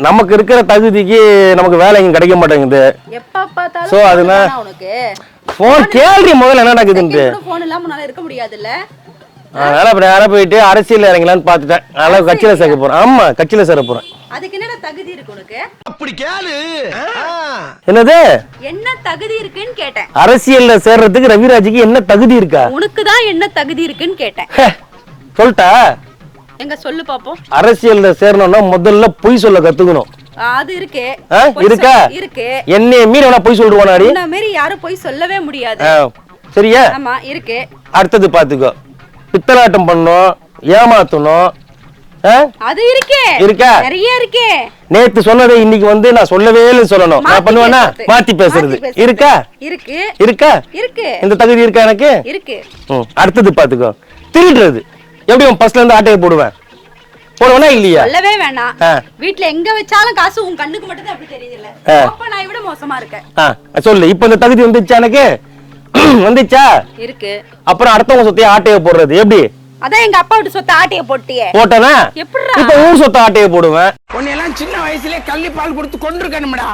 நமக்கு இருக்கிற தகுதிக்கு நமக்கு வேலை இங்க கிடைக்க மாட்டேங்குது. எப்ப பார்த்தாலும் சோ அதனால உனக்கு போன் கேள்வி முதல்ல என்ன நடக்குதுன்னு போன் இல்லாம உன்னால இருக்க முடியாதுல்ல. அதனால அப்படி நேரா போயிட்டு அரசியல் இறங்கலான்னு பாத்துட்டேன். அதனால கட்சியில சேர்க்க போறேன். ஆமா கட்சியில சேர போறேன். அதுக்கு என்ன தகுதி இருக்கு உனக்கு? அப்படி கேளு. என்னது என்ன தகுதி இருக்குன்னு கேட்டேன். அரசியல்ல சேர்றதுக்கு ரவிராஜுக்கு என்ன தகுதி இருக்கா? உனக்கு தான் என்ன தகுதி இருக்குன்னு கேட்டேன். சொல்லிட்டா எங்க சொல்லு பாப்போம். அரசியல்ல சேரணும்னா முதல்ல பொய் சொல்ல கத்துக்கணும். அது இருக்கு. இருக்கா? இருக்கு. என்னைய மீறி வேணா பொய் சொல்லிடுவானாடி? உன்ன மீறி யாரும் பொய் சொல்லவே முடியாது. சரியா? ஆமா இருக்கு. அடுத்தது பாத்துக்கோ. பித்தலாட்டம் பண்ணணும், ஏமாத்தணும். அது இருக்கு. இருக்கா? நிறைய இருக்கு. நேத்து சொன்னதை இன்னைக்கு வந்து நான் சொல்லவே இல்லைன்னு சொல்லணும். நான் பண்ணுவேனா? மாத்தி பேசுறது. இருக்கா? இருக்கு. இருக்கா? இருக்கு. இந்த தகுதி இருக்கா எனக்கு? இருக்கு. அடுத்தது பாத்துக்கோ. திருடுறது. எப்படி உன் பஸ்ல இருந்து ஆட்டையை போடுவேன்? போடுவேனா இல்லையா? சொல்லவே வேணாம். வீட்ல எங்க வச்சாலும் காசு உன் கண்ணுக்கு மட்டும் தான் அப்படி தெரியுதுல்ல. அப்ப நான் விட மோசமா இருக்கேன். சொல்லு. இப்ப இந்த தகுதி வந்துச்சா எனக்கு? வந்துச்சா? இருக்கு. அப்புறம் அடுத்தவங்க சொத்தைய ஆட்டையை போடுறது எப்படி? அதான் எங்க அப்பா விட்டு சொத்த ஆட்டைய போட்டியே. போட்டனா? எப்படிடா? இப்ப ஊர் சொத்த ஆட்டையை போடுவேன். உன்னை எல்லாம் சின்ன வயசுலயே கள்ளி பால் கொடுத்து கொண்டிருக்கணும்டா.